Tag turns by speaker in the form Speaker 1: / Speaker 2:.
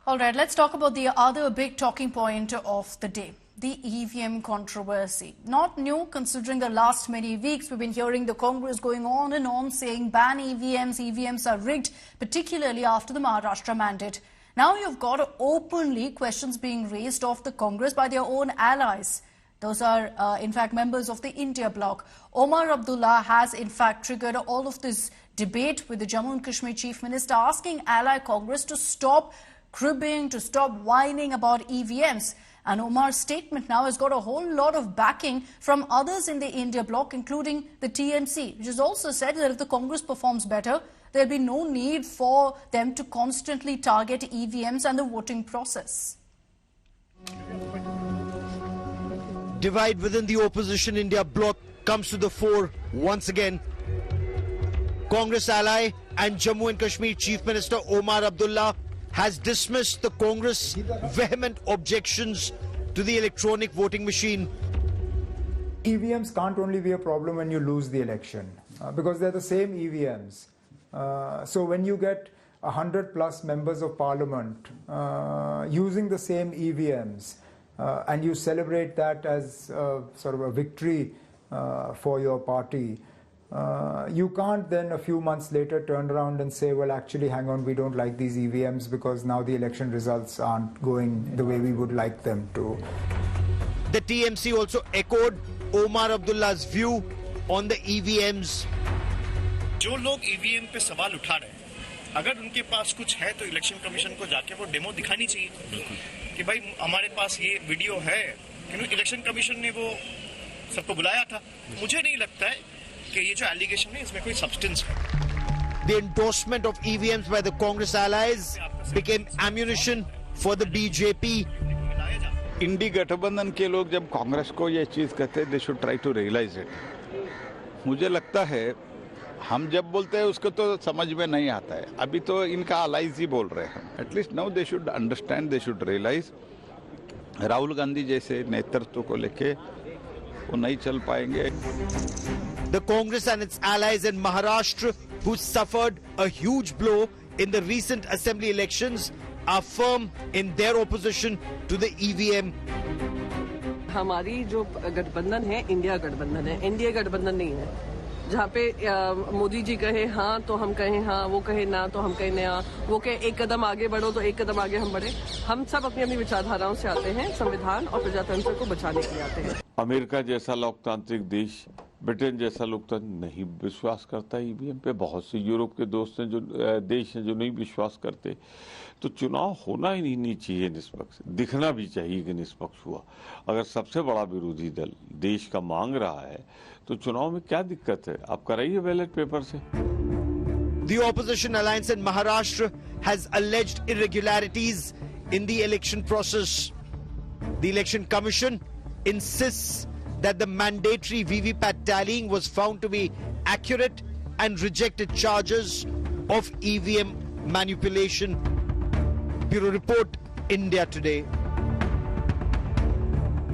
Speaker 1: All right, let's talk about the other big talking point of the day, the EVM controversy. Not new, considering the last many weeks we've been hearing the Congress going on and on saying ban EVMs, EVMs are rigged, particularly after the Maharashtra mandate. Now you've got openly questions being raised of the Congress by their own allies. Those are, in fact, members of the India bloc. Omar Abdullah has, in fact, triggered all of this debate with the Jammu and Kashmir Chief Minister, asking ally Congress to stop cribbing, to stop whining about EVMs. And Omar's statement now has got a whole lot of backing from others in the India bloc, including the TMC, which has also said that if the Congress performs better, there'll be no need for them to constantly target EVMs and the voting process.
Speaker 2: Divide within the opposition India bloc comes to the fore once again. Congress ally and Jammu and Kashmir Chief Minister Omar Abdullah has dismissed the Congress' vehement objections to the electronic voting machine.
Speaker 3: EVMs can't only be a problem when you lose the election, because they're the same EVMs. So when you get 100+ members of parliament using the same EVMs, and you celebrate that as sort of a victory for your party, you can't then a few months later turn around and say, well, actually, hang on, we don't like these EVMs because now the election results aren't going the way we would like them to.
Speaker 2: The TMC also echoed Omar Abdullah's view on the EVMs.
Speaker 4: जो लोग EVM पे सवाल उठा रहे हैं, अगर उनके पास कुछ है तो इलेक्शन कमीशन को जाके वो डेमो दिखानी चाहिए कि भाई हमारे पास ये वीडियो है, क्योंकि इलेक्शन कमीशन ने वो सबको बुलाया था. मुझे नहीं लगता है कि ये जो एलिगेशन है इसमें कोई सब्सटेंस है.
Speaker 2: The endorsement of EVMs by the Congress allies became ammunition for the BJP.
Speaker 5: इंडी गठबंधन के लोग जब कांग्रेस को ये चीज कहते हैं, they should try to realise it. मुझे लगता है हम जब बोलते हैं उसको तो समझ में नहीं आता है. अभी तो इनका अलाइज ही बोल रहे हैं. At least now they should understand, they should realise. Rahul Gandhi जैसे नेतृत्व को लेके वो नहीं चल पाएंगे.
Speaker 2: The Congress and its allies in Maharashtra, who suffered a huge blow in the recent assembly elections, are firm in their opposition to the EVM.
Speaker 6: हमारी जो गठबंधन है, इंडिया गठबंधन है, एनडीए गठबंधन नहीं है. जहाँ पे मोदी जी कहे हाँ तो हम कहें हाँ, वो कहे ना तो हम कहें ना, वो कहे एक कदम आगे बढ़ो तो एक कदम आगे हम बढ़े. हम सब अपनी अपनी विचारधाराओं से आते हैं, संविधान और प्रजातंत्र को बचाने के लिए आते हैं.
Speaker 5: अमेरिका जैसा लोकतांत्रिक देश, ब्रिटेन जैसा लोकतंत्र नहीं विश्वास करता ईवीएम पे. बहुत से यूरोप के दोस्त हैं, जो देश हैं जो नहीं विश्वास करते. तो चुनाव होना ही नहीं चाहिए निष्पक्ष, दिखना भी चाहिए कि निष्पक्ष हुआ. अगर सबसे बड़ा विरोधी दल देश का मांग रहा है तो चुनाव में क्या दिक्कत है? आप कराइए बैलेट पेपर से.
Speaker 2: The opposition alliance in Maharashtra has alleged irregularities in the election process. The Election Commission insists that the mandatory VVPAT tallying was found to be accurate and rejected charges of EVM manipulation. Bureau Report, India Today.